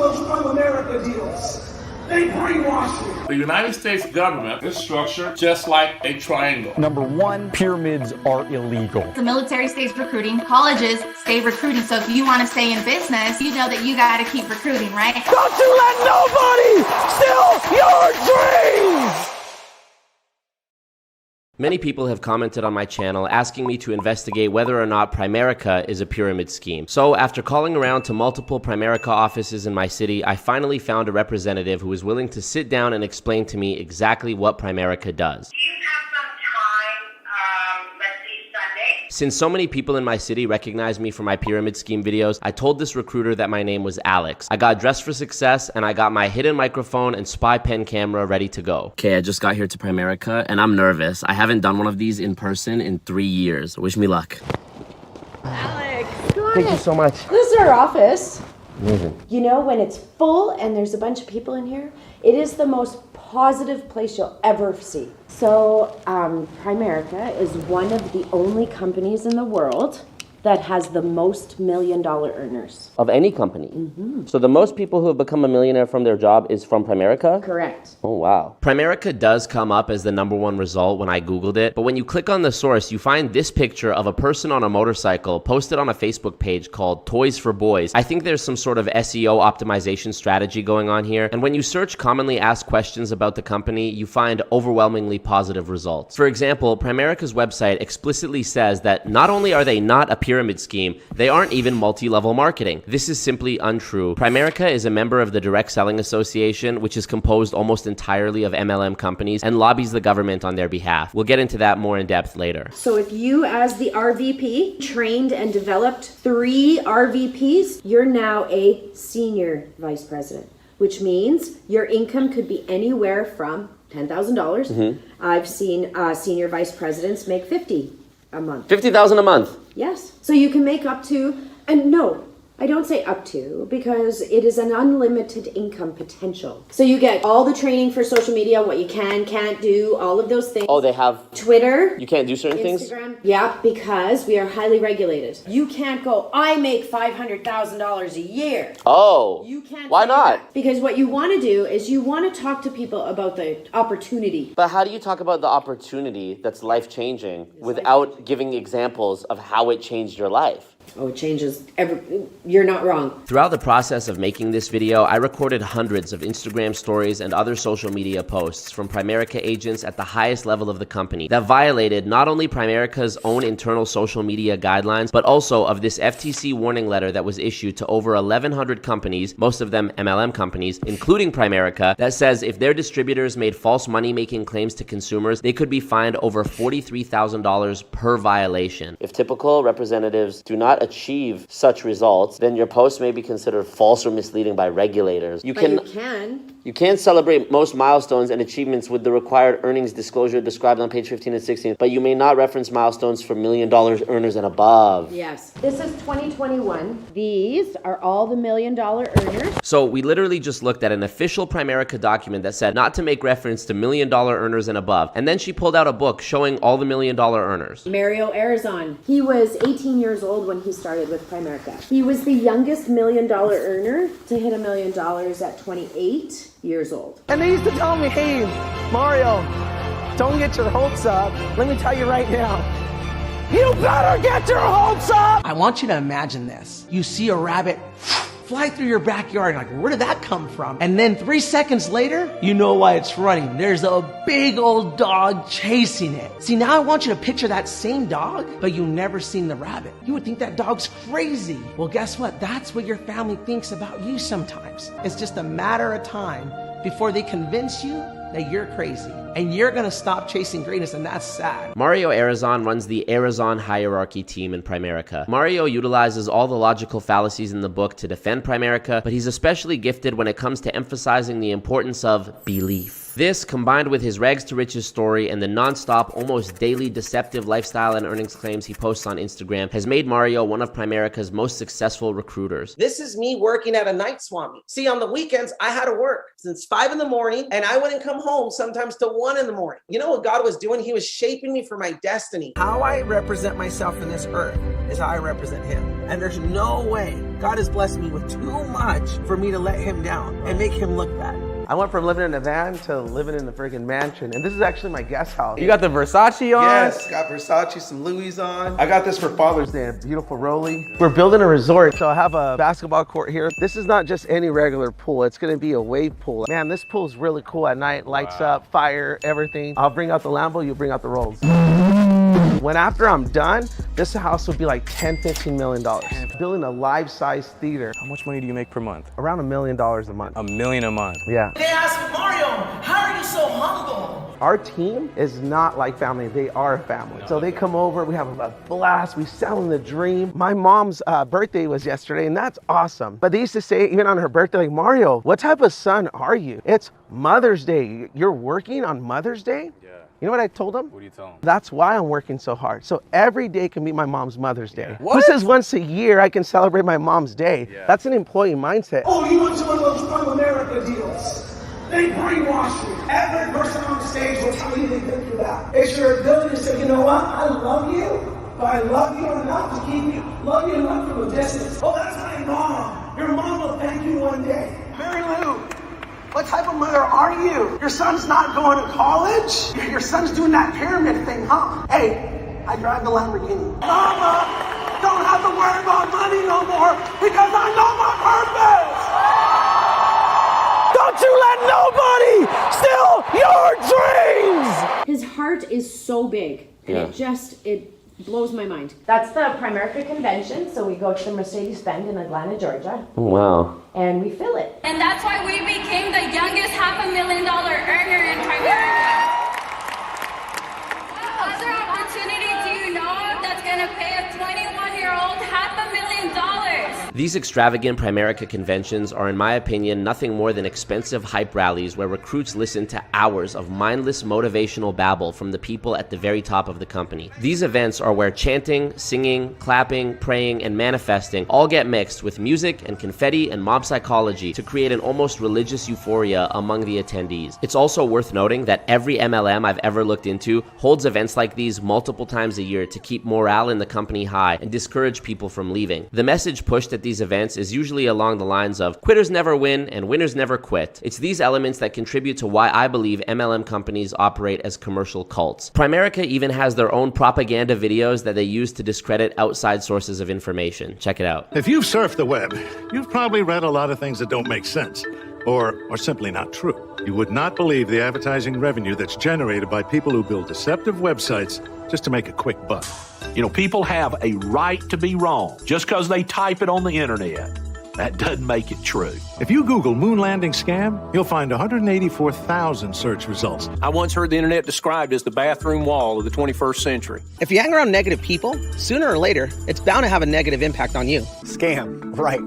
those Primerica deals. They brainwash you. The United States government is structured just like a triangle. Number one, pyramids are illegal. The military stays recruiting, colleges stay recruiting. So if you want to stay in business, you know that you got to keep recruiting, right? Don't you let nobody steal your dreams! Many people have commented on my channel asking me to investigate whether or not Primerica is a pyramid scheme. So after calling around to multiple Primerica offices in my city, I finally found a representative who was willing to sit down and explain to me exactly what Primerica does. Do you have some time, let's see, Sunday? Since so many people in my city recognize me from my pyramid scheme videos, I told this recruiter that my name was Alex. I got dressed for success and I got my hidden microphone and spy pen camera ready to go. Okay, I just got here to Primerica and I'm nervous. I haven't done one of these in person in 3 years. Wish me luck. Alex, come on. Thank you so much. This is our office. Amazing. You know, when it's full and there's a bunch of people in here, it is the most positive place you'll ever see. So, Primerica is one of the only companies in the world that has the most $1 million earners. Of any company? Mm-hmm. So the most people who have become a millionaire from their job is from Primerica? Correct. Oh, wow. Primerica does come up as the #1 result when I Googled it, but when you click on the source, you find this picture of a person on a motorcycle posted on a Facebook page called Toys for Boys. I think there's some sort of SEO optimization strategy going on here, and when you search commonly asked questions about the company, you find overwhelmingly positive results. For example, Primerica's website explicitly says that not only are they not a pyramid scheme, they aren't even multi-level marketing. This is simply untrue. Primerica is a member of the Direct Selling Association, which is composed almost entirely of MLM companies and lobbies the government on their behalf. We'll get into that more in depth later. So if you, as the RVP, trained and developed 3 RVPs, you're now a senior vice president, which means your income could be anywhere from $10,000. I've seen senior vice presidents make $50,000 a month. $50,000 a month? Yes. So you can make up to, and no, I don't say up to, because it is an unlimited income potential. So you get all the training for social media, what you can, can't do, all of those things. Oh, they have Twitter. You can't do certain things? Instagram. Yeah, because we are highly regulated. You can't go, I make $500,000 a year. Oh. You can't. Why say not? that. Because what you want to do is you want to talk to people about the opportunity. But how do you talk about the opportunity that's life-changing without giving examples of how it changed your life? Oh, it changes you're not wrong. Throughout the process of making this video, I recorded hundreds of Instagram stories and other social media posts from Primerica agents at the highest level of the company that violated not only Primerica's own internal social media guidelines, but also of this FTC warning letter that was issued to over 1,100 companies, most of them MLM companies, including Primerica, that says if their distributors made false money-making claims to consumers, they could be fined over $43,000 per violation. If typical representatives do not achieve such results, then your post may be considered false or misleading by regulators. You can celebrate most milestones and achievements with the required earnings disclosure described on page 15 and 16, but you may not reference milestones for $1 million earners and above. Yes. This is 2021. These are all the $1 million earners. So we literally just looked at an official Primerica document that said not to make reference to $1 million earners and above, and then she pulled out a book showing all the $1 million earners. Mario Arizon. He was 18 years old when he started with Primerica. He was the youngest $1 million earner to hit $1 million at 28 years old. And they used to tell me, hey, Mario, don't get your hopes up. Let me tell you right now, you better get your hopes up! I want you to imagine this. You see a rabbit fly through your backyard, like, where did that come from? And then 3 seconds later, you know why it's running. There's a big old dog chasing it. See, now I want you to picture that same dog, but you've never seen the rabbit. You would think that dog's crazy. Well, guess what? That's what your family thinks about you sometimes. It's just a matter of time before they convince you that you're crazy and you're gonna stop chasing greatness, and that's sad. Mario Arizon runs the Arizon hierarchy team in Primerica. Mario utilizes all the logical fallacies in the book to defend Primerica, but he's especially gifted when it comes to emphasizing the importance of belief. This, combined with his rags to riches story and the non-stop, almost daily deceptive lifestyle and earnings claims he posts on Instagram, has made Mario one of Primerica's most successful recruiters. This is me working at a night swami. See, on the weekends, I had to work since 5 in the morning, and I wouldn't come home sometimes till 1 in the morning. You know what God was doing? He was shaping me for my destiny. How I represent myself in this earth is how I represent him. And there's no way God has blessed me with too much for me to let him down and make him look bad. I went from living in a van to living in a freaking mansion, and this is actually my guest house. You got the Versace on? Yes, got Versace, some Louis on. I got this for Father's Day, a beautiful Rolly. We're building a resort, so I have a basketball court here. This is not just any regular pool, it's gonna be a wave pool. Man, this pool is really cool at night, lights up, fire, everything. I'll bring out the Lambo, you bring out the Rolls. When after I'm done, this house will be like $10-15 million. Building a life-size theater. How much money do you make per month? Around $1 million a month. $1 million a month. Yeah. They asked Mario, how are you so humble? Our team is not like family, they are a family. So they come over, we have a blast, we sell them the dream. My mom's birthday was yesterday, and that's awesome. But they used to say, even on her birthday, like, Mario, what type of son are you? It's Mother's Day. You're working on Mother's Day? Yeah. You know what I told them? What do you tell them? That's why I'm working so hard. So every day can be my mom's Mother's Day. What? Who says once a year I can celebrate my mom's day? Yeah. That's an employee mindset. Oh, you went to one of those Primerica deals. They brainwash you. Every person on stage will tell you they think you're that. It's your ability to say, you know what? I love you, but I love you enough to keep you, love you enough from a distance. Oh, that's my mom. Your mom will thank you one day. Mary Lou, what type of mother are you? Your son's not going to college? Your son's doing that pyramid thing, huh? Hey, I drive the Lamborghini. Mama, don't have to worry about money no more because I know my purpose. Don't you let nobody steal your dreams! His heart is so big, and it blows my mind. That's the Primerica convention, so we go to the Mercedes-Benz in Atlanta, Georgia. Wow. And we fill it. And that's why we became the youngest $500,000 earner in Primerica. What other opportunity do you know that's gonna pay a 21-year-old $500,000? These extravagant Primerica conventions are, in my opinion, nothing more than expensive hype rallies where recruits listen to hours of mindless motivational babble from the people at the very top of the company. These events are where chanting, singing, clapping, praying, and manifesting all get mixed with music and confetti and mob psychology to create an almost religious euphoria among the attendees. It's also worth noting that every MLM I've ever looked into holds events like these multiple times a year to keep morale in the company high and discourage people from leaving. The message pushed at these events is usually along the lines of quitters never win and winners never quit. It's these elements that contribute to why I believe MLM companies operate as commercial cults. Primerica even has their own propaganda videos that they use to discredit outside sources of information. Check it out. If you've surfed the web, you've probably read a lot of things that don't make sense or are simply not true. You would not believe the advertising revenue that's generated by people who build deceptive websites just to make a quick buck. You know, people have a right to be wrong just because they type it on the internet. That doesn't make it true. If you Google moon landing scam, you'll find 184,000 search results. I once heard the internet described as the bathroom wall of the 21st century. If you hang around negative people, sooner or later, it's bound to have a negative impact on you. Scam, right.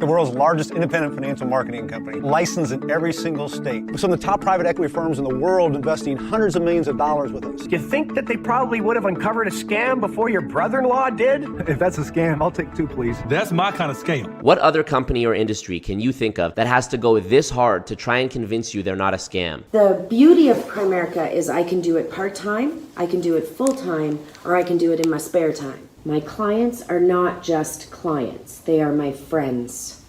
The world's largest independent financial marketing company, licensed in every single state. Some of the top private equity firms in the world investing hundreds of millions of dollars with us. You think that they probably would have uncovered a scam before your brother-in-law did? If that's a scam, I'll take two, please. That's my kind of scam. What other company or industry can you think of that has to go this hard to try and convince you they're not a scam? The beauty of Primerica is I can do it part-time, I can do it full-time, or I can do it in my spare time. My clients are not just clients, they are my friends.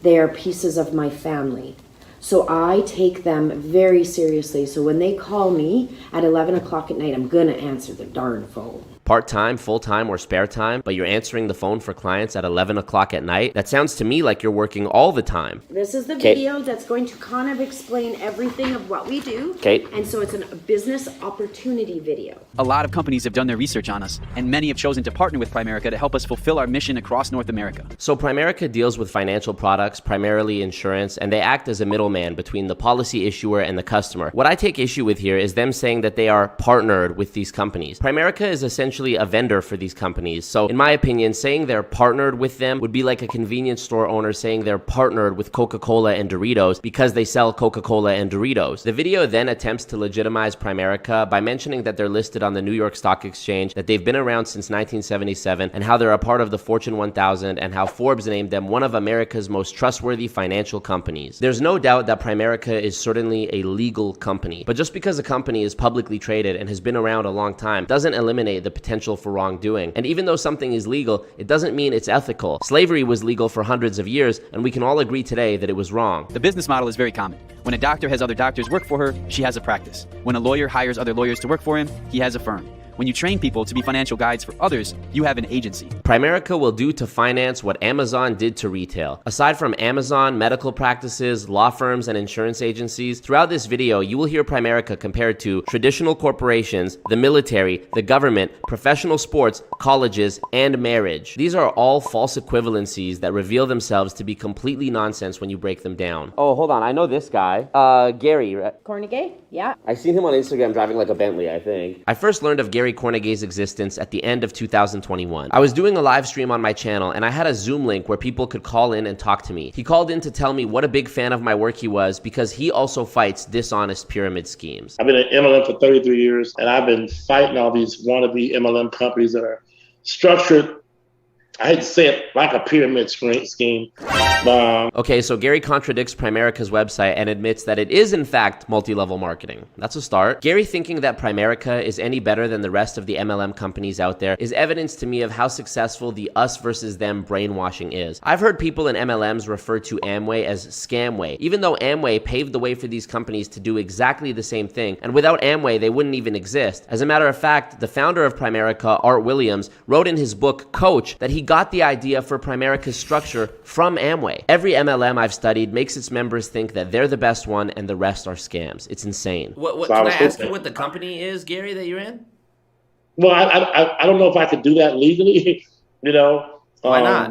They are pieces of my family. So I take them very seriously. So when they call me at 11 o'clock at night, I'm gonna answer the darn phone. Part-time, full-time, or spare time, but you're answering the phone for clients at 11 o'clock at night? That sounds to me like you're working all the time. This is the video that's going to kind of explain everything of what we do. Okay. And so it's a business opportunity video. A lot of companies have done their research on us, and many have chosen to partner with Primerica to help us fulfill our mission across North America. So Primerica deals with financial products, primarily insurance, and they act as a middleman between the policy issuer and the customer. What I take issue with here is them saying that they are partnered with these companies. Primerica is essentially a vendor for these companies. So in my opinion, saying they're partnered with them would be like a convenience store owner saying they're partnered with Coca-Cola and Doritos because they sell Coca-Cola and Doritos. The video then attempts to legitimize Primerica by mentioning that they're listed on the New York Stock Exchange, that they've been around since 1977, and how they're a part of the Fortune 1000, and how Forbes named them one of America's most trustworthy financial companies. There's no doubt that Primerica is certainly a legal company, but just because a company is publicly traded and has been around a long time doesn't eliminate the potential potential for wrongdoing. And even though something is legal, it doesn't mean it's ethical. Slavery was legal for hundreds of years, and we can all agree today that it was wrong. The business model is very common. When a doctor has other doctors work for her, she has a practice. When a lawyer hires other lawyers to work for him, he has a firm. When you train people to be financial guides for others, you have an agency. Primerica will do to finance what Amazon did to retail. Aside from Amazon, medical practices, law firms, and insurance agencies, throughout this video, you will hear Primerica compared to traditional corporations, the military, the government, professional sports, colleges, and marriage. These are all false equivalencies that reveal themselves to be completely nonsense when you break them down. Oh, hold on. I know this guy. Gary, right? Cornegay? Yeah. I seen him on Instagram driving like a Bentley, I think. I first learned of Gary Cornegay's existence at the end of 2021. I was doing a live stream on my channel and I had a Zoom link where people could call in and talk to me. He called in to tell me what a big fan of my work he was because he also fights dishonest pyramid schemes. I've been at MLM for 33 years and I've been fighting all these wannabe MLM companies that are structured, I hate to say it, like a pyramid scheme. Okay, so Gary contradicts Primerica's website and admits that it is in fact multi-level marketing. That's a start. Gary thinking that Primerica is any better than the rest of the MLM companies out there is evidence to me of how successful the us versus them brainwashing is. I've heard people in MLMs refer to Amway as Scamway, even though Amway paved the way for these companies to do exactly the same thing, and without Amway they wouldn't even exist. As a matter of fact, the founder of Primerica, Art Williams, wrote in his book Coach that he got the idea for Primerica's structure from Amway. Every MLM I've studied makes its members think that they're the best one and the rest are scams. It's insane. What can I ask you what the company is, Gary, that you're in? Well, I don't know if I could do that legally, you know. Why not?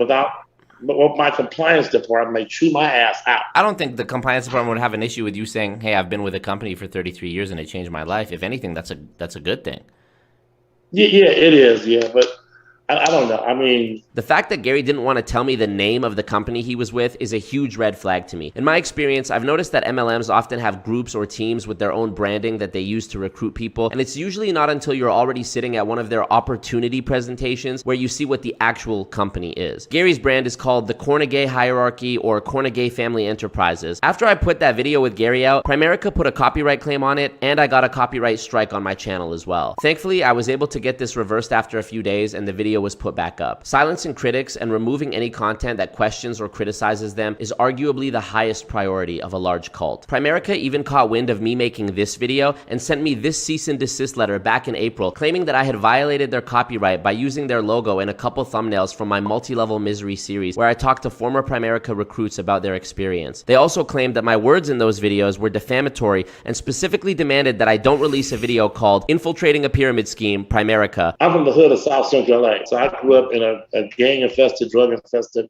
But my compliance department may chew my ass out. I don't think the compliance department would have an issue with you saying, hey, I've been with a company for 33 years and it changed my life. If anything, that's a good thing. Yeah, it is, yeah, but I don't know. I mean, the fact that Gary didn't want to tell me the name of the company he was with is a huge red flag to me. In my experience, I've noticed that MLMs often have groups or teams with their own branding that they use to recruit people, and it's usually not until you're already sitting at one of their opportunity presentations where you see what the actual company is. Gary's brand is called the Cornegay Hierarchy or Cornegay Family Enterprises. After I put that video with Gary out, Primerica put a copyright claim on it, and I got a copyright strike on my channel as well. Thankfully, I was able to get this reversed after a few days, and the video was put back up. Silencing critics and removing any content that questions or criticizes them is arguably the highest priority of a large cult. Primerica even caught wind of me making this video and sent me this cease and desist letter back in April, claiming that I had violated their copyright by using their logo in a couple thumbnails from my multi-level misery series where I talked to former Primerica recruits about their experience. They also claimed that my words in those videos were defamatory and specifically demanded that I don't release a video called Infiltrating a Pyramid Scheme, Primerica. I'm from the hood of South Central LA, so I grew up in a gang-infested, drug-infested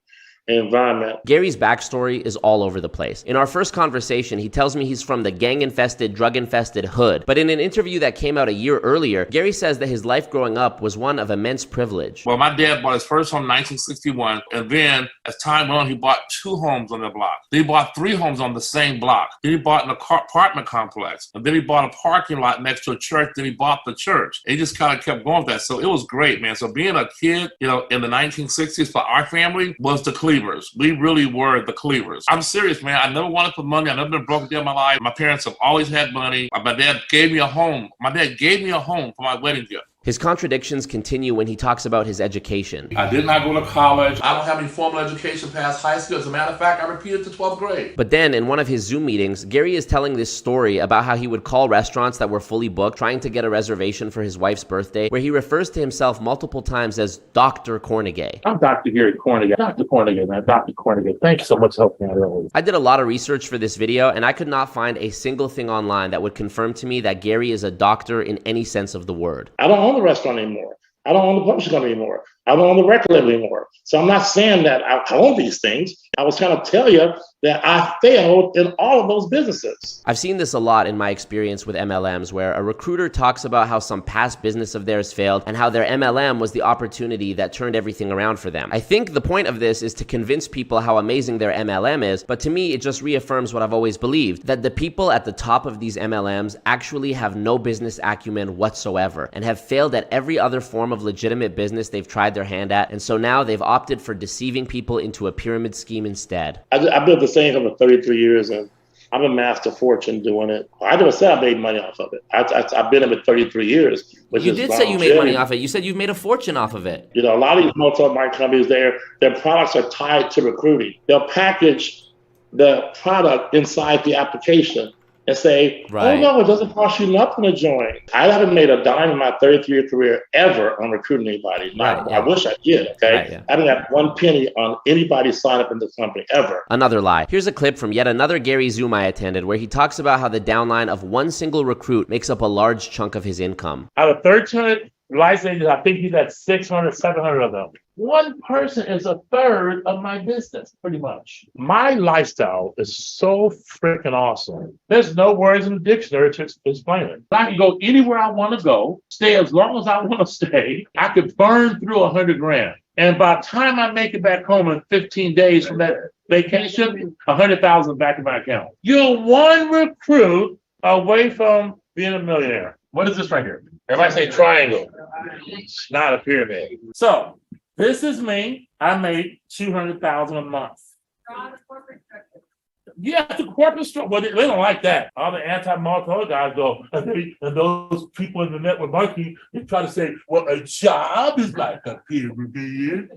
environment. Gary's backstory is all over the place. In our first conversation, he tells me he's from the gang-infested, drug-infested hood. But in an interview that came out a year earlier, Gary says that his life growing up was one of immense privilege. Well, my dad bought his first home in 1961, and then as time went on, he bought 2 homes on the block. Then he bought 3 homes on the same block. Then he bought an apartment complex, and then he bought a parking lot next to a church. Then he bought the church. And he just kind of kept going with that. So it was great, man. So being a kid, you know, in the 1960s for our family was the Cleavers. We really were the Cleavers. I'm serious, man. I never wanted for money. I've never been broke in my life. My parents have always had money. My dad gave me a home. My dad gave me a home for my wedding gift. His contradictions continue when he talks about his education. I did not go to college. I don't have any formal education past high school. As a matter of fact, I repeated to 12th grade. But then, in one of his Zoom meetings, Gary is telling this story about how he would call restaurants that were fully booked, trying to get a reservation for his wife's birthday, where he refers to himself multiple times as Dr. Cornegay. I'm Dr. Gary Cornegay. Dr. Cornegay, man. Dr. Cornegay. Thank you so much for helping me out earlier. I did a lot of research for this video, and I could not find a single thing online that would confirm to me that Gary is a doctor in any sense of the word. I don't own the restaurant anymore. I don't own the publishing company anymore. I don't own the record label anymore. So I'm not saying that I own these things. I was trying to tell you that I failed in all of those businesses. I've seen this a lot in my experience with MLMs, where a recruiter talks about how some past business of theirs failed and how their MLM was the opportunity that turned everything around for them. I think the point of this is to convince people how amazing their MLM is, but to me, it just reaffirms what I've always believed, that the people at the top of these MLMs actually have no business acumen whatsoever and have failed at every other form of legitimate business they've tried their hand at, and so now they've opted for deceiving people into a pyramid scheme instead. I built the same company for 33 years, and I've amassed a fortune doing it. I never said I made money off of it. I've been in it 33 years. You did say you made money off it. You said you've made a fortune off of it. You know, a lot of these multi-market companies, their products are tied to recruiting. They'll package the product inside the application and say, oh no, it doesn't cost you nothing to join. I haven't made a dime in my 33-year career ever on recruiting anybody. I wish I did, okay? I didn't have one penny on anybody sign up in the company, ever. Another lie. Here's a clip from yet another Gary Zoom I attended where he talks about how the downline of one single recruit makes up a large chunk of his income. Out of 1,300 licenses, I think he's at 600, 700 of them. One person is a third of my business, pretty much. My lifestyle is so freaking awesome. There's no words in the dictionary to explain it. I can go anywhere I want to go, stay as long as I want to stay. I could burn through 100 grand. And by the time I make it back home in 15 days from that vacation, 100,000 back in my account. You're one recruit away from being a millionaire. What is this right here? Everybody say triangle. It's not a pyramid. So this is me. I made $200,000 a month. Yeah, the corporate structure. Well, they don't like that. All the anti-multi guys go, and those people in the network marketing, they try to say, well, a job is like a pyramid.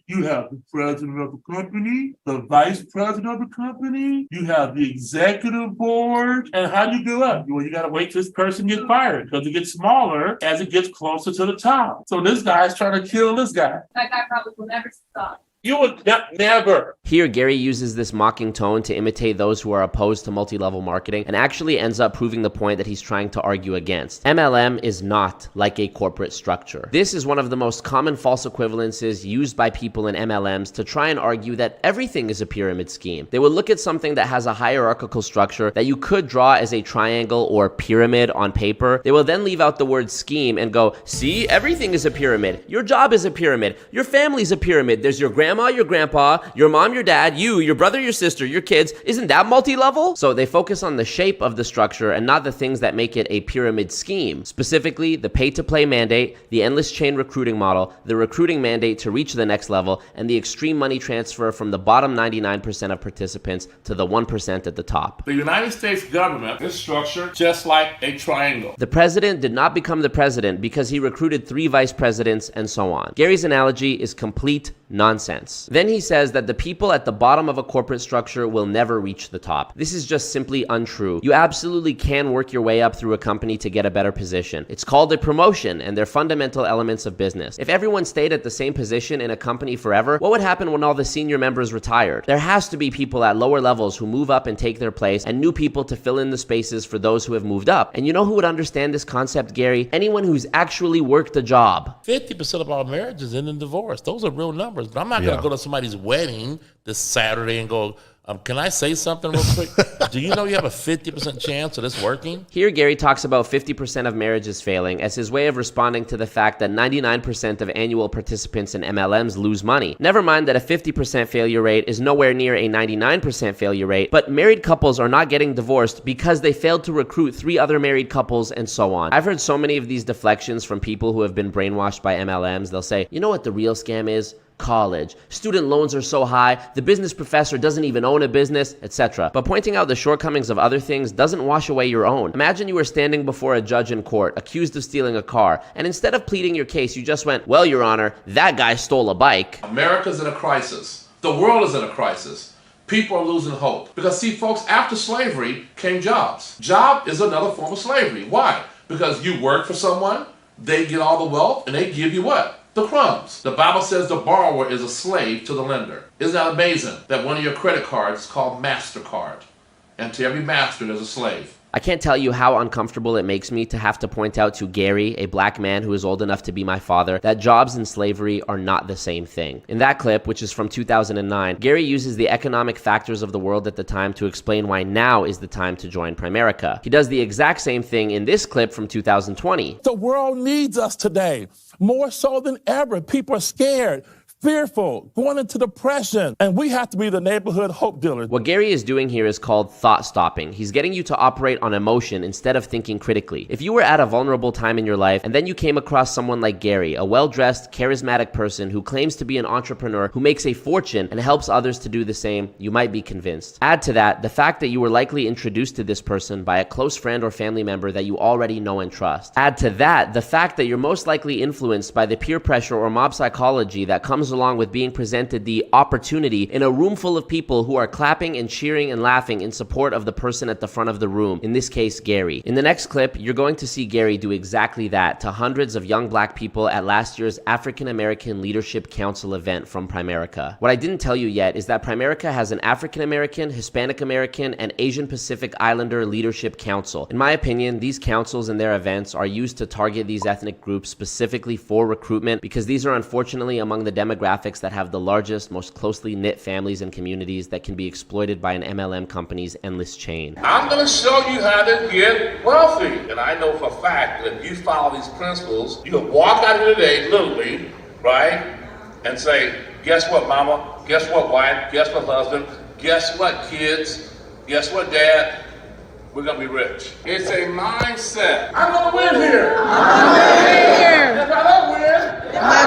You have the president of the company, the vice president of the company, you have the executive board, and how do you go up? Well, you got to wait till this person gets fired because it gets smaller as it gets closer to the top. So this guy's trying to kill this guy. That guy probably will never stop. You would never. Here, Gary uses this mocking tone to imitate those who are opposed to multi-level marketing and actually ends up proving the point that he's trying to argue against. MLM is not like a corporate structure. This is one of the most common false equivalences used by people in MLMs to try and argue that everything is a pyramid scheme. They will look at something that has a hierarchical structure that you could draw as a triangle or pyramid on paper. They will then leave out the word scheme and go, see, everything is a pyramid. Your job is a pyramid. Your family's a pyramid. There's your grandma, your grandpa, your mom, your dad, you, your brother, your sister, your kids. Isn't that multi-level? So they focus on the shape of the structure and not the things that make it a pyramid scheme. Specifically, the pay-to-play mandate, the endless chain recruiting model, the recruiting mandate to reach the next level, and the extreme money transfer from the bottom 99% of participants to the 1% at the top. The United States government is structured just like a triangle. The president did not become the president because he recruited 3 vice presidents and so on. Gary's analogy is complete nonsense. Then he says that the people at the bottom of a corporate structure will never reach the top. This is just simply untrue. You absolutely can work your way up through a company to get a better position. It's called a promotion, and they're fundamental elements of business. If everyone stayed at the same position in a company forever, what would happen when all the senior members retired? There has to be people at lower levels who move up and take their place, and new people to fill in the spaces for those who have moved up. And you know who would understand this concept, Gary? Anyone who's actually worked a job. 50% of our marriages end in divorce. Those are real numbers. But I'm not going to go to somebody's wedding this Saturday and go, can I say something real quick? Do you know you have a 50% chance of this working? Here, Gary talks about 50% of marriages failing as his way of responding to the fact that 99% of annual participants in MLMs lose money. Never mind that a 50% failure rate is nowhere near a 99% failure rate, but married couples are not getting divorced because they failed to recruit 3 other married couples and so on. I've heard so many of these deflections from people who have been brainwashed by MLMs. They'll say, you know what the real scam is? College. Student loans are so high, the business professor doesn't even own a business, etc. But pointing out the shortcomings of other things doesn't wash away your own. Imagine you were standing before a judge in court, accused of stealing a car, and instead of pleading your case, you just went, well, Your Honor, that guy stole a bike. America's in a crisis. The world is in a crisis. People are losing hope. Because see, folks, after slavery came jobs. Job is another form of slavery. Why? Because you work for someone, they get all the wealth, and they give you what? The crumbs. The Bible says the borrower is a slave to the lender. Isn't that amazing that one of your credit cards is called MasterCard? And to every master, there's a slave. I can't tell you how uncomfortable it makes me to have to point out to Gary, a black man who is old enough to be my father, that jobs and slavery are not the same thing. In that clip, which is from 2009, Gary uses the economic factors of the world at the time to explain why now is the time to join Primerica. He does the exact same thing in this clip from 2020. The world needs us today, more so than ever. People are scared. fearful, going into depression, and we have to be the neighborhood hope dealers. What Gary is doing here is called thought stopping. He's getting you to operate on emotion instead of thinking critically. If you were at a vulnerable time in your life and then you came across someone like Gary, a well-dressed, charismatic person who claims to be an entrepreneur who makes a fortune and helps others to do the same, you might be convinced. Add to that the fact that you were likely introduced to this person by a close friend or family member that you already know and trust. Add to that the fact that you're most likely influenced by the peer pressure or mob psychology that comes along with being presented the opportunity in a room full of people who are clapping and cheering and laughing in support of the person at the front of the room, in this case, Gary. In the next clip, you're going to see Gary do exactly that to hundreds of young black people at last year's African American Leadership Council event from Primerica. What I didn't tell you yet is that Primerica has an African American, Hispanic American, and Asian Pacific Islander Leadership Council. In my opinion, these councils and their events are used to target these ethnic groups specifically for recruitment because these are unfortunately among the demographics that have the largest, most closely knit families and communities that can be exploited by an MLM company's endless chain. I'm going to show you how to get wealthy. And I know for a fact that if you follow these principles, you can walk out of the day, literally, right, and say, guess what, mama? Guess what, wife? Guess what, husband? Guess what, kids? Guess what, dad? We're going to be rich. It's a mindset. I'm going to win here. I'm going to win here. If I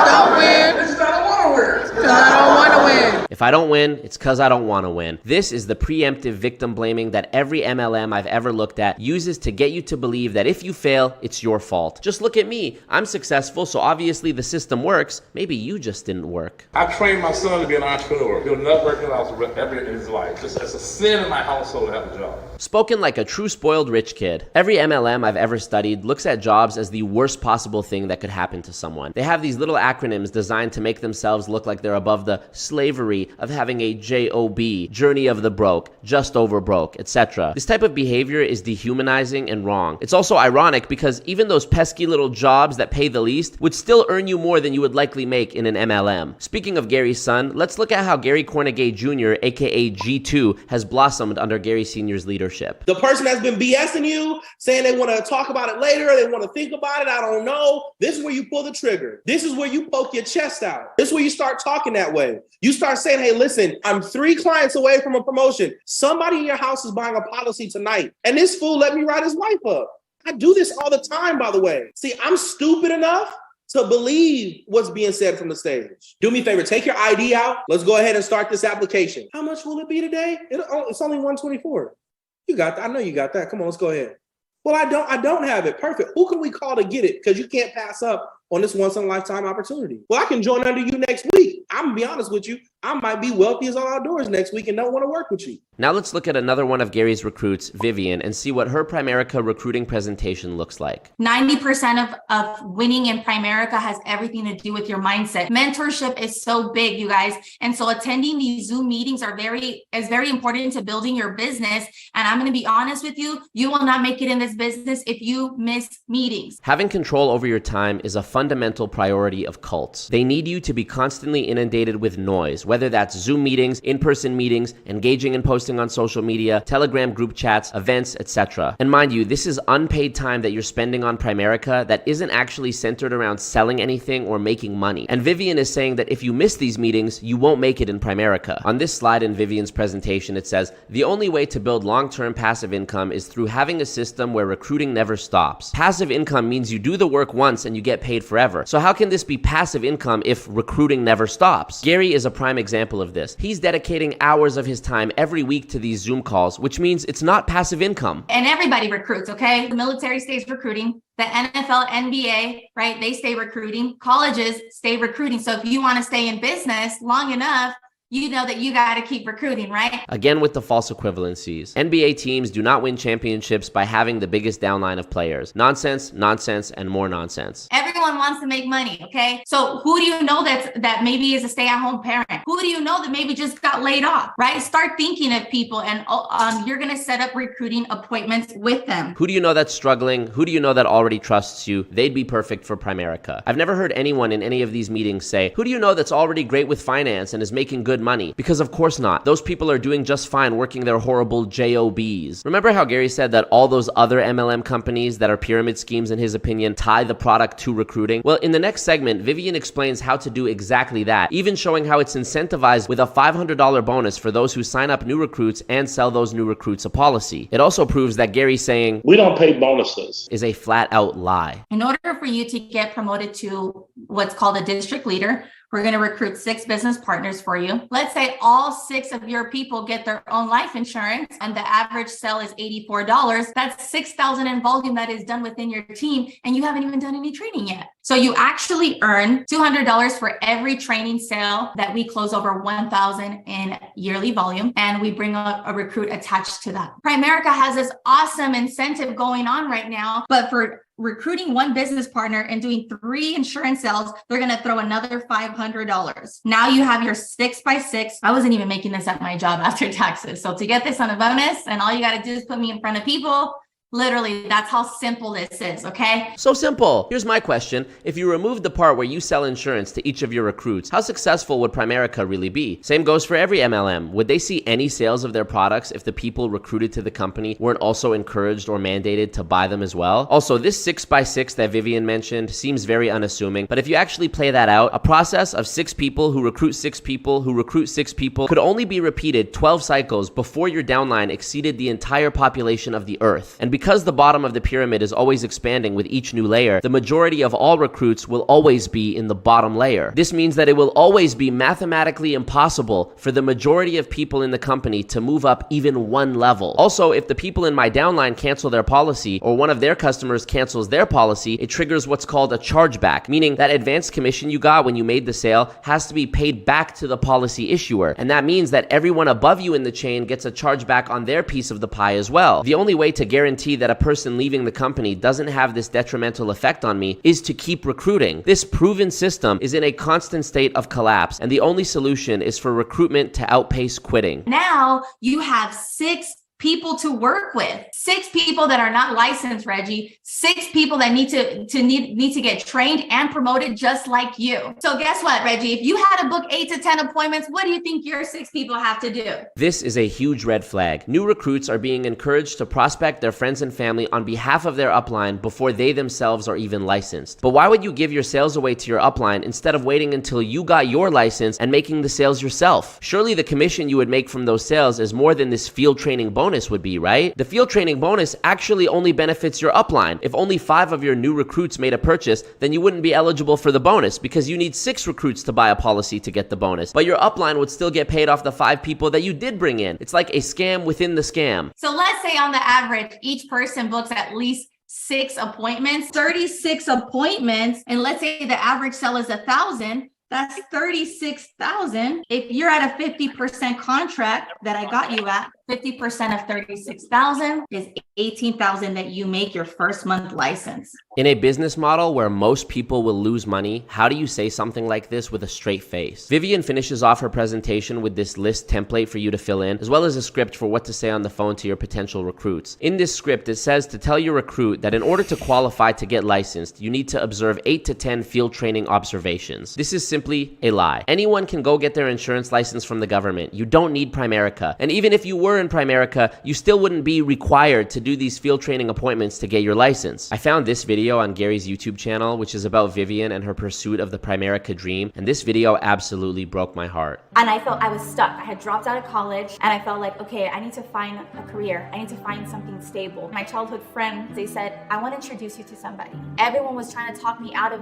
don't win, it's because I don't want to win. Because I don't want to win. If I don't win, it's because I don't want to win. This is the preemptive victim blaming that every MLM I've ever looked at uses to get you to believe that if you fail, it's your fault. Just look at me. I'm successful, so obviously the system works. Maybe you just didn't work. I trained my son to be an entrepreneur. He'll never work it out ever in his life. It's a sin in my household to have a job. Spoken like a true spoiled rich kid. Every MLM I've ever studied looks at jobs as the worst possible thing that could happen to someone. They have these little acronyms designed to make themselves look like they're above the slavery of having a JOB, journey of the broke, just over broke, etc. This type of behavior is dehumanizing and wrong. It's also ironic because even those pesky little jobs that pay the least would still earn you more than you would likely make in an MLM. Speaking of Gary's son, let's look at how Gary Cornegay Jr., aka G2, has blossomed under Gary Sr.'s leadership. The person that's been BSing you, saying they want to talk about it later, they want to think about it, I don't know. This is where you pull the trigger. This is where you poke your chest out. This is where you start talking that way. You start saying, hey, listen, I'm 3 clients away from a promotion. Somebody in your house is buying a policy tonight. And this fool let me write his wife up. I do this all the time, by the way. See, I'm stupid enough to believe what's being said from the stage. Do me a favor, take your ID out. Let's go ahead and start this application. How much will it be today? It's only $124. You got that. I know you got that. Come on, let's go ahead. Well, I don't have it. Perfect. Who can we call to get it? Because you can't pass up on this once in a lifetime opportunity. Well, I can join under you next week. I'm gonna be honest with you. I might be wealthy as all outdoors next week and don't want to work with you. Now let's look at another one of Gary's recruits, Vivian, and see what her Primerica recruiting presentation looks like. 90% of winning in Primerica has everything to do with your mindset. Mentorship is so big, you guys. And so attending these Zoom meetings is very important to building your business. And I'm going to be honest with you, you will not make it in this business if you miss meetings. Having control over your time is a fundamental priority of cults. They need you to be constantly inundated with noise, whether that's Zoom meetings, in-person meetings, engaging and posting on social media, Telegram group chats, events, etc. And mind you, this is unpaid time that you're spending on Primerica that isn't actually centered around selling anything or making money. And Vivian is saying that if you miss these meetings, you won't make it in Primerica. On this slide in Vivian's presentation, it says, the only way to build long-term passive income is through having a system where recruiting never stops. Passive income means you do the work once and you get paid forever. So how can this be passive income if recruiting never stops? Gary is a prime example of this. He's dedicating hours of his time every week to these Zoom calls, which means it's not passive income. And everybody recruits, okay? The military stays recruiting. The NFL, NBA, right? They stay recruiting. Colleges stay recruiting. So if you want to stay in business long enough, you know that you got to keep recruiting, right? Again with the false equivalencies. NBA teams do not win championships by having the biggest downline of players. Nonsense, nonsense, and more nonsense. Everyone wants to make money, okay? So who do you know that maybe is a stay-at-home parent? Who do you know that maybe just got laid off, right? Start thinking of people and you're going to set up recruiting appointments with them. Who do you know that's struggling? Who do you know that already trusts you? They'd be perfect for Primerica. I've never heard anyone in any of these meetings say, who do you know that's already great with finance and is making good money, because of course not. Those people are doing just fine working their horrible jobs. Remember how Gary said that all those other MLM companies that are pyramid schemes, in his opinion, tie the product to recruiting? Well, in the next segment, Vivian explains how to do exactly that, even showing how it's incentivized with a $500 bonus for those who sign up new recruits and sell those new recruits a policy. It also proves that Gary saying, "We don't pay bonuses," is a flat out lie. In order for you to get promoted to what's called a district leader, we're going to recruit 6 business partners for you. Let's say all 6 of your people get their own life insurance and the average sale is $84. That's $6,000 in volume that is done within your team, and you haven't even done any training yet. So you actually earn $200 for every training sale that we close over $1,000 in yearly volume, and we bring a recruit attached to that. Primerica has this awesome incentive going on right now, but for recruiting 1 business partner and doing 3 insurance sales, they're going to throw another $500. Now you have your 6x6. I wasn't even making this at my job after taxes. So to get this on a bonus, and all you got to do is put me in front of people. Literally, that's how simple this is, okay? So simple. Here's my question. If you remove the part where you sell insurance to each of your recruits, how successful would Primerica really be? Same goes for every MLM. Would they see any sales of their products if the people recruited to the company weren't also encouraged or mandated to buy them as well? Also, this 6x6 that Vivian mentioned seems very unassuming, but if you actually play that out, a process of 6 people who recruit 6 people who recruit 6 people could only be repeated 12 cycles before your downline exceeded the entire population of the earth. And because the bottom of the pyramid is always expanding with each new layer, the majority of all recruits will always be in the bottom layer. This means that it will always be mathematically impossible for the majority of people in the company to move up even 1 level. Also, if the people in my downline cancel their policy or one of their customers cancels their policy, it triggers what's called a chargeback, meaning that advanced commission you got when you made the sale has to be paid back to the policy issuer. And that means that everyone above you in the chain gets a chargeback on their piece of the pie as well. The only way to guarantee that a person leaving the company doesn't have this detrimental effect on me is to keep recruiting. This proven system is in a constant state of collapse, and the only solution is for recruitment to outpace quitting. Now you have 6 people to work with, 6 people that are not licensed, Reggie, 6 people that need to get trained and promoted just like you. So guess what, Reggie? If you had to book 8 to 10 appointments, what do you think your 6 people have to do? This is a huge red flag. New recruits are being encouraged to prospect their friends and family on behalf of their upline before they themselves are even licensed. But why would you give your sales away to your upline instead of waiting until you got your license and making the sales yourself? Surely the commission you would make from those sales is more than this field training bonus would be, right? The field training bonus actually only benefits your upline. If only 5 of your new recruits made a purchase, then you wouldn't be eligible for the bonus because you need 6 recruits to buy a policy to get the bonus. But your upline would still get paid off the 5 people that you did bring in. It's like a scam within the scam. So let's say on the average, each person books at least 6 appointments, 36 appointments, and let's say the average sell is $1,000. That's $36,000. If you're at a 50% contract that I got you at, 50% of 36,000 is 18,000 that you make your first month license. In a business model where most people will lose money, how do you say something like this with a straight face? Vivian finishes off her presentation with this list template for you to fill in, as well as a script for what to say on the phone to your potential recruits. In this script, it says to tell your recruit that in order to qualify to get licensed, you need to observe 8 to 10 field training observations. This is simply a lie. Anyone can go get their insurance license from the government. You don't need Primerica. And even if you were in Primerica, you still wouldn't be required to do these field training appointments to get your license. I found this video on Gary's YouTube channel, which is about Vivian and her pursuit of the Primerica dream, and this video absolutely broke my heart. And I felt I was stuck. I had dropped out of college and I felt like, okay, I need to find a career. I need to find something stable. My childhood friend, they said, I want to introduce you to somebody. Everyone was trying to talk me out of,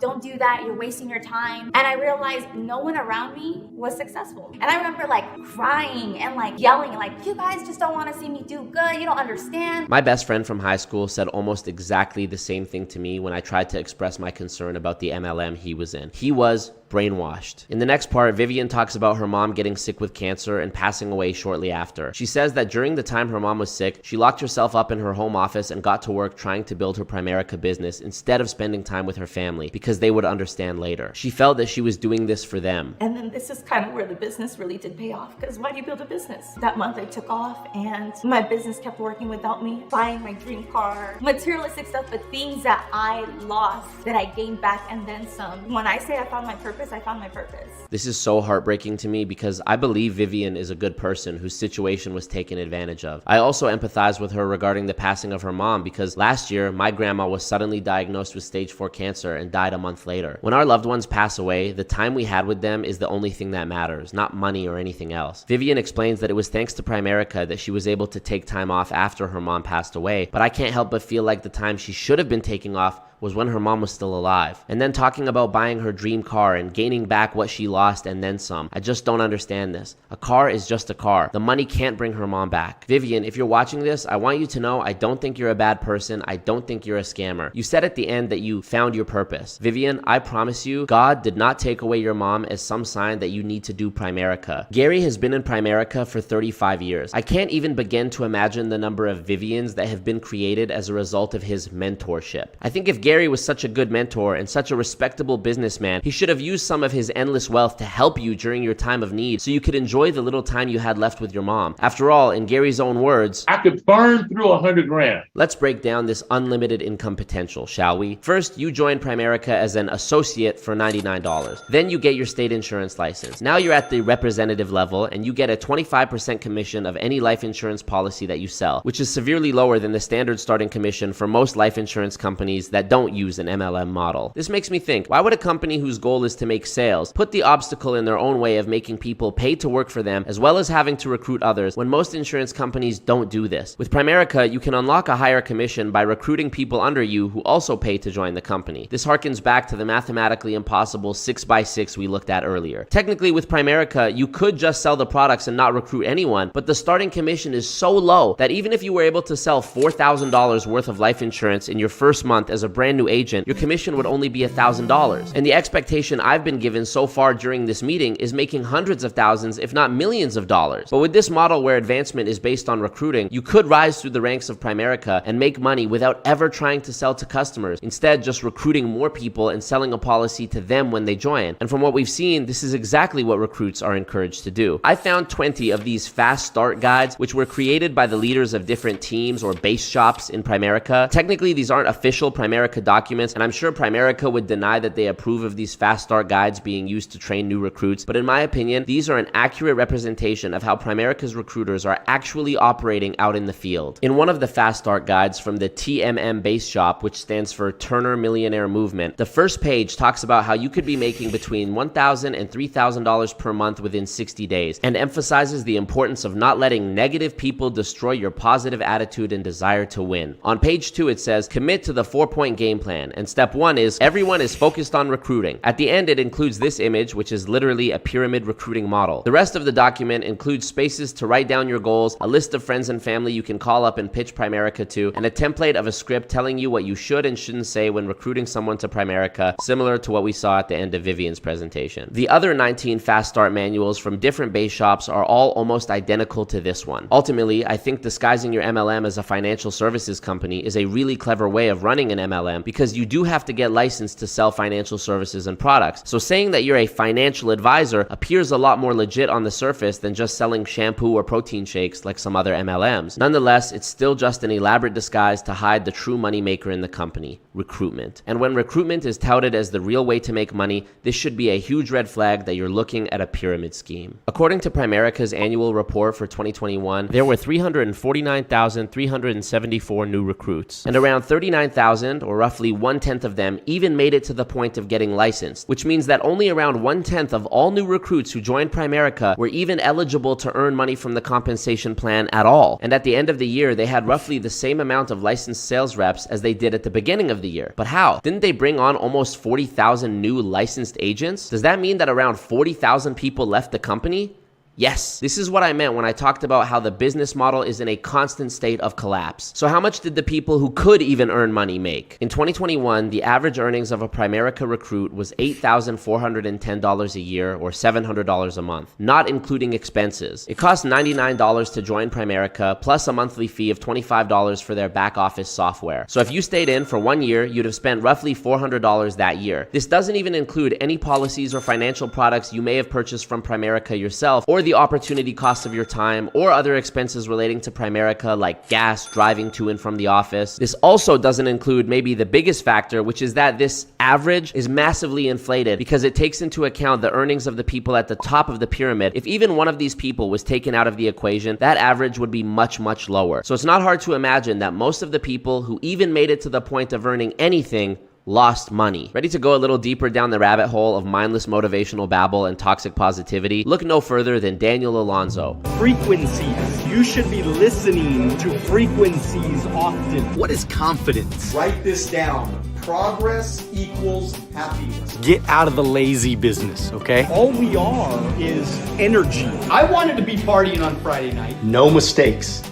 don't do that, you're wasting your time. And I realized no one around me was successful. And I remember crying and yelling, you guys just don't want to see me do good, you don't understand. My best friend from high school said almost exactly the same thing to me when I tried to express my concern about the MLM he was in. He was brainwashed. In the next part, Vivian talks about her mom getting sick with cancer and passing away shortly after. She says that during the time her mom was sick, she locked herself up in her home office and got to work trying to build her Primerica business instead of spending time with her family because they would understand later. She felt that she was doing this for them. And then this is kind of where the business really did pay off, because why do you build a business? That month I took off and my business kept working without me, buying my dream car, materialistic stuff, but things that I lost that I gained back and then some. When I say I found my purpose, purpose, I found my purpose. This is so heartbreaking to me because I believe Vivian is a good person whose situation was taken advantage of. I also empathize with her regarding the passing of her mom because last year, my grandma was suddenly diagnosed with stage 4 cancer and died a month later. When our loved ones pass away, the time we had with them is the only thing that matters, not money or anything else. Vivian explains that it was thanks to Primerica that she was able to take time off after her mom passed away, but I can't help but feel like the time she should have been taking off was when her mom was still alive. And then talking about buying her dream car and gaining back what she lost and then some. I just don't understand this. A car is just a car. The money can't bring her mom back. Vivian, if you're watching this, I want you to know I don't think you're a bad person. I don't think you're a scammer. You said at the end that you found your purpose. Vivian, I promise you, God did not take away your mom as some sign that you need to do Primerica. Gary has been in Primerica for 35 years. I can't even begin to imagine the number of Vivians that have been created as a result of his mentorship. I think if Gary was such a good mentor and such a respectable businessman, he should have used some of his endless wealth to help you during your time of need so you could enjoy the little time you had left with your mom. After all, in Gary's own words, I could burn through 100 grand. Let's break down this unlimited income potential, shall we? First, you join Primerica as an associate for $99. Then you get your state insurance license. Now you're at the representative level and you get a 25% commission of any life insurance policy that you sell, which is severely lower than the standard starting commission for most life insurance companies that don't use an MLM model. This makes me think, why would a company whose goal is to make sales put the obstacle in their own way of making people pay to work for them as well as having to recruit others when most insurance companies don't do this? With Primerica, you can unlock a higher commission by recruiting people under you who also pay to join the company. This harkens back to the mathematically impossible 6x6 we looked at earlier. Technically, with Primerica, you could just sell the products and not recruit anyone, but the starting commission is so low that even if you were able to sell $4,000 worth of life insurance in your first month as a brand new agent, your commission would only be $1,000. And the expectation I've been given so far during this meeting is making hundreds of thousands, if not millions of dollars. But with this model where advancement is based on recruiting, you could rise through the ranks of Primerica and make money without ever trying to sell to customers. Instead, just recruiting more people and selling a policy to them when they join. And from what we've seen, this is exactly what recruits are encouraged to do. I found 20 of these fast start guides, which were created by the leaders of different teams or base shops in Primerica. Technically, these aren't official Primerica documents, and I'm sure Primerica would deny that they approve of these fast start guides being used to train new recruits, but in my opinion, these are an accurate representation of how Primerica's recruiters are actually operating out in the field. In one of the fast start guides from the TMM base shop, which stands for Turner Millionaire Movement, the first page talks about how you could be making between $1,000 and $3,000 per month within 60 days, and emphasizes the importance of not letting negative people destroy your positive attitude and desire to win. On page 2, it says, commit to the 4-point game plan. And step 1 is everyone is focused on recruiting. At the end, it includes this image, which is literally a pyramid recruiting model. The rest of the document includes spaces to write down your goals, a list of friends and family you can call up and pitch Primerica to, and a template of a script telling you what you should and shouldn't say when recruiting someone to Primerica, similar to what we saw at the end of Vivian's presentation. The other 19 fast start manuals from different base shops are all almost identical to this one. Ultimately, I think disguising your MLM as a financial services company is a really clever way of running an MLM because you do have to get licensed to sell financial services and products. So saying that you're a financial advisor appears a lot more legit on the surface than just selling shampoo or protein shakes like some other MLMs. Nonetheless, it's still just an elaborate disguise to hide the true moneymaker in the company, recruitment. And when recruitment is touted as the real way to make money, this should be a huge red flag that you're looking at a pyramid scheme. According to Primerica's annual report for 2021, there were 349,374 new recruits, and around 39,000, or roughly 1/10 of them, even made it to the point of getting licensed, which means that only around 1/10 of all new recruits who joined Primerica were even eligible to earn money from the compensation plan at all. And at the end of the year, they had roughly the same amount of licensed sales reps as they did at the beginning of the year. But how? Didn't they bring on almost 40,000 new licensed agents? Does that mean that around 40,000 people left the company? Yes, this is what I meant when I talked about how the business model is in a constant state of collapse. So how much did the people who could even earn money make? In 2021, the average earnings of a Primerica recruit was $8,410 a year, or $700 a month, not including expenses. It cost $99 to join Primerica, plus a monthly fee of $25 for their back office software. So if you stayed in for 1 year, you'd have spent roughly $400 that year. This doesn't even include any policies or financial products you may have purchased from Primerica yourself, or or the opportunity cost of your time, or other expenses relating to Primerica like gas, driving to and from the office. This also doesn't include maybe the biggest factor, which is that this average is massively inflated because it takes into account the earnings of the people at the top of the pyramid. If even one of these people was taken out of the equation, that average would be much, much lower. So it's not hard to imagine that most of the people who even made it to the point of earning anything lost money. Ready to go a little deeper down the rabbit hole of mindless motivational babble and toxic positivity? Look no further than Daniel Alonzo. Frequencies. You should be listening to frequencies often. What is confidence? Write this down. Progress equals happiness. Get out of the lazy business, okay? All we are is energy. I wanted to be partying on Friday night. No mistakes.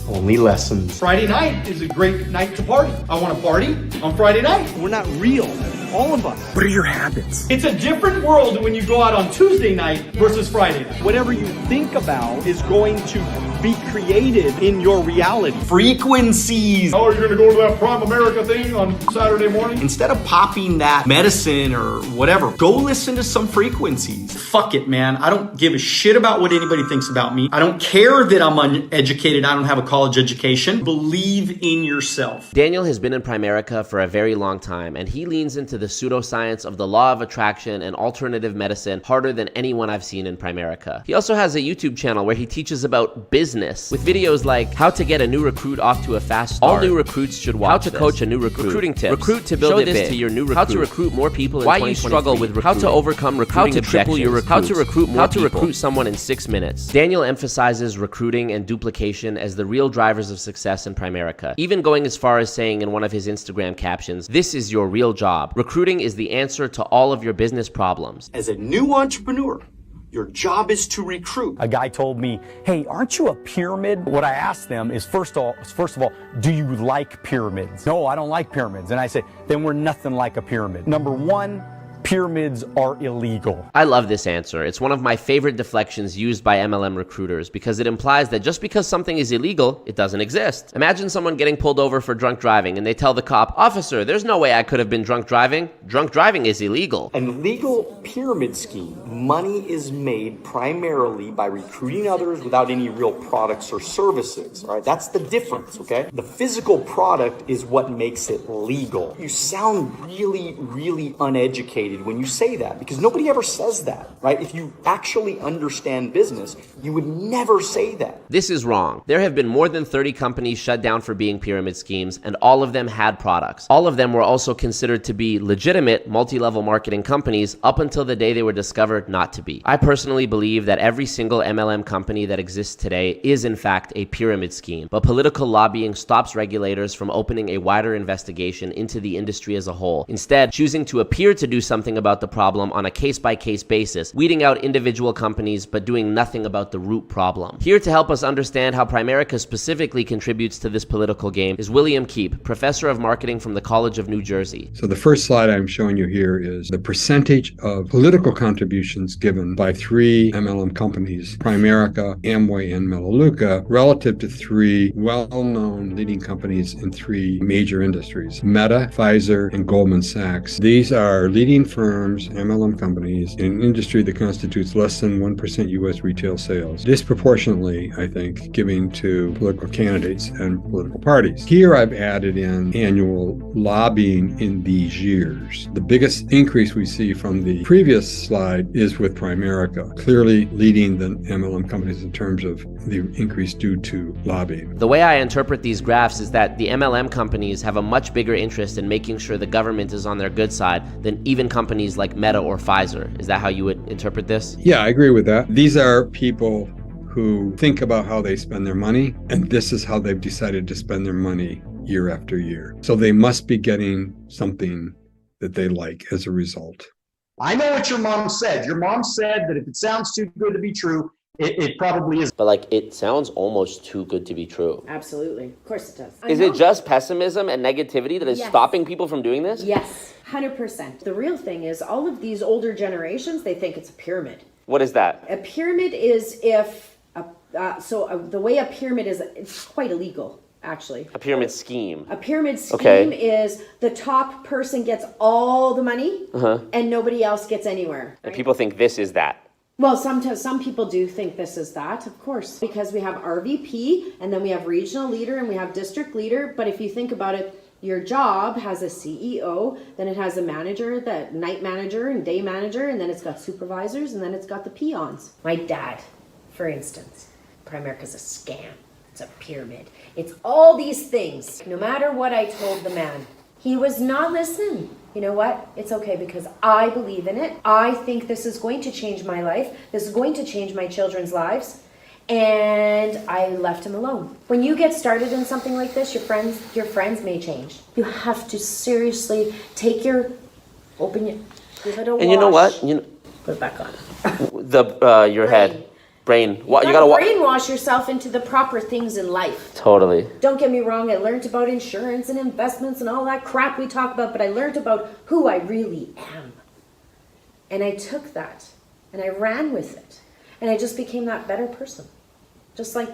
Only lessons. Friday night is a great night to party. I want to party on Friday night. We're not real. All of us. What are your habits? It's a different world when you go out on Tuesday night versus Friday night. Whatever you think about is going to be created in your reality. Frequencies. Oh, you're going to go to that Primerica thing on Saturday morning? Instead of popping that medicine or whatever, go listen to some frequencies. Fuck it, man. I don't give a shit about what anybody thinks about me. I don't care that I'm uneducated. I don't have a college education. Believe in yourself. Daniel has been in Primerica for a very long time, and he leans into the pseudoscience of the law of attraction and alternative medicine harder than anyone I've seen in Primerica. He also has a YouTube channel where he teaches about business with videos like how to get a new recruit off to a fast start. All new recruits should watch how to coach a new recruit. Recruiting tips. Recruit to build this to your new recruit. How to recruit more people in 2023. Why you struggle with recruiting. How to overcome recruiting objections. How to triple your recruits. How to recruit more people. How to recruit someone in 6 minutes. Daniel emphasizes recruiting and duplication as the real drivers of success in Primerica, even going as far as saying in one of his Instagram captions, "This is your real job. Recruiting is the answer to all of your business problems." As a new entrepreneur, your job is to recruit. A guy told me, "Hey, aren't you a pyramid?" What I asked them is, first of all, do you like pyramids? No, I don't like pyramids. And I said, then we're nothing like a pyramid. Number one, pyramids are illegal. I love this answer. It's one of my favorite deflections used by MLM recruiters because it implies that just because something is illegal, it doesn't exist. Imagine someone getting pulled over for drunk driving and they tell the cop, "Officer, there's no way I could have been drunk driving. Drunk driving is illegal." An illegal pyramid scheme. Money is made primarily by recruiting others without any real products or services. All right, that's the difference, okay? The physical product is what makes it legal. You sound really, really uneducated when you say that because nobody ever says that, right? If you actually understand business, you would never say that. This is wrong. There have been more than 30 companies shut down for being pyramid schemes, and all of them had products. All of them were also considered to be legitimate multi-level marketing companies up until the day they were discovered not to be. I personally believe that every single MLM company that exists today is in fact a pyramid scheme, but political lobbying stops regulators from opening a wider investigation into the industry as a whole, instead choosing to appear to do something about the problem on a case-by-case basis, weeding out individual companies but doing nothing about the root problem. Here to help us understand how Primerica specifically contributes to this political game is William Keep, professor of marketing from the College of New Jersey. So the first slide I'm showing you here is the percentage of political contributions given by 3 MLM companies, Primerica, Amway, and Melaleuca, relative to 3 well-known leading companies in 3 major industries, Meta, Pfizer, and Goldman Sachs. These are leading firms, MLM companies, in an industry that constitutes less than 1% U.S. retail sales, disproportionately, I think, giving to political candidates and political parties. Here I've added in annual lobbying in these years. The biggest increase we see from the previous slide is with Primerica, clearly leading the MLM companies in terms of the increase due to lobbying. The way I interpret these graphs is that the MLM companies have a much bigger interest in making sure the government is on their good side than even companies like Meta or Pfizer. Is that how you would interpret this? Yeah, I agree with that. These are people who think about how they spend their money, and this is how they've decided to spend their money year after year. So they must be getting something that they like as a result. I know what your mom said. Your mom said that if it sounds too good to be true, it probably is. But it sounds almost too good to be true. Absolutely. Of course it does. Is it just pessimism and negativity that is stopping people from doing this? Yes, 100%. The real thing is all of these older generations, they think it's a pyramid. What is that? A pyramid is the way a pyramid is, it's quite illegal. Actually, a pyramid scheme. A pyramid scheme is the top person gets all the money and nobody else gets anywhere. And people think this is that. Well, some people do think this is that, of course, because we have RVP and then we have regional leader and we have district leader. But if you think about it, your job has a CEO, then it has a manager, the night manager and day manager, and then it's got supervisors, and then it's got the peons. My dad, for instance, Primerica's a scam. It's a pyramid. It's all these things. No matter what I told the man, he was not listening. You know what? It's okay because I believe in it. I think this is going to change my life. This is going to change my children's lives. And I left him alone. When you get started in something like this, your friends may change. You have to seriously take give it a wash. And you know what? Put it back on. Your head. Brain. You gotta brainwash yourself into the proper things in life. Totally. Don't get me wrong, I learned about insurance and investments and all that crap we talk about, but I learned about who I really am. And I took that and I ran with it. And I just became that better person. Just like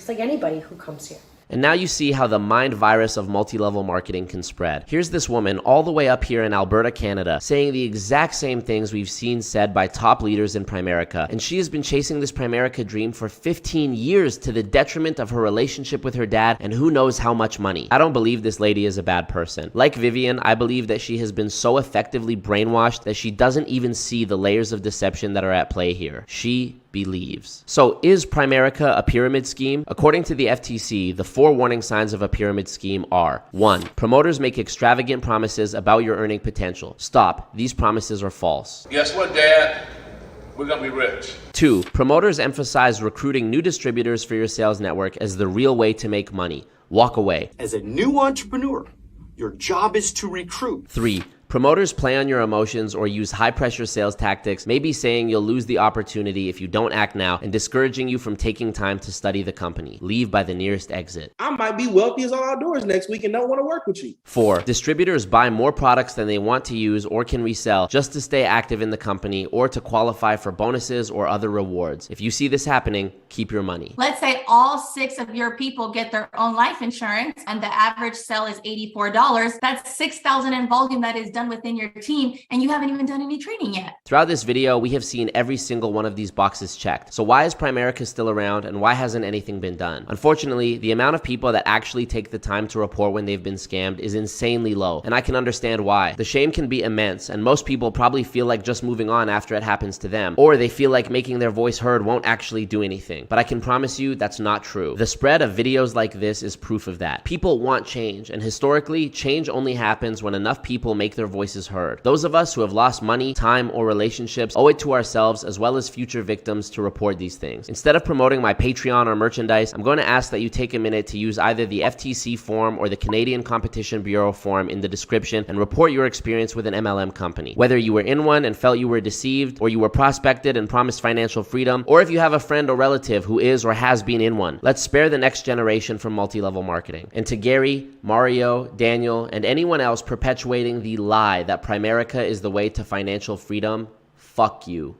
anybody who comes here. And now you see how the mind virus of multi-level marketing can spread. Here's this woman all the way up here in Alberta, Canada, saying the exact same things we've seen said by top leaders in Primerica. And she has been chasing this Primerica dream for 15 years to the detriment of her relationship with her dad and who knows how much money. I don't believe this lady is a bad person. Like Vivian, I believe that she has been so effectively brainwashed that she doesn't even see the layers of deception that are at play here. She believes. So is Primerica a pyramid scheme? According to the FTC, the 4 warning signs of a pyramid scheme are: 1. Promoters make extravagant promises about your earning potential. Stop. These promises are false. Guess what, Dad? We're gonna be rich. 2. Promoters emphasize recruiting new distributors for your sales network as the real way to make money. Walk away. As a new entrepreneur, your job is to recruit. 3. Promoters play on your emotions or use high-pressure sales tactics, maybe saying you'll lose the opportunity if you don't act now and discouraging you from taking time to study the company. Leave by the nearest exit. I might be wealthy as all outdoors next week and don't want to work with you. 4. Distributors buy more products than they want to use or can resell just to stay active in the company or to qualify for bonuses or other rewards. If you see this happening, keep your money. Let's say all 6 of your people get their own life insurance and the average sell is $84. That's $6,000 in volume that is done within your team, and you haven't even done any training yet. Throughout this video, we have seen every single one of these boxes checked. So why is Primerica still around and why hasn't anything been done? Unfortunately, the amount of people that actually take the time to report when they've been scammed is insanely low, and I can understand why. The shame can be immense, and most people probably feel like just moving on after it happens to them, or they feel like making their voice heard won't actually do anything. But I can promise you that's not true. The spread of videos like this is proof of that. People want change, and historically, change only happens when enough people make their voices heard. Those of us who have lost money, time, or relationships owe it to ourselves as well as future victims to report these things. Instead of promoting my Patreon or merchandise, I'm going to ask that you take a minute to use either the FTC form or the Canadian Competition Bureau form in the description and report your experience with an MLM company. Whether you were in one and felt you were deceived, or you were prospected and promised financial freedom, or if you have a friend or relative who is or has been in one. Let's spare the next generation from multi-level marketing. And to Gary, Mario, Daniel, and anyone else perpetuating the lie that Primerica is the way to financial freedom, fuck you.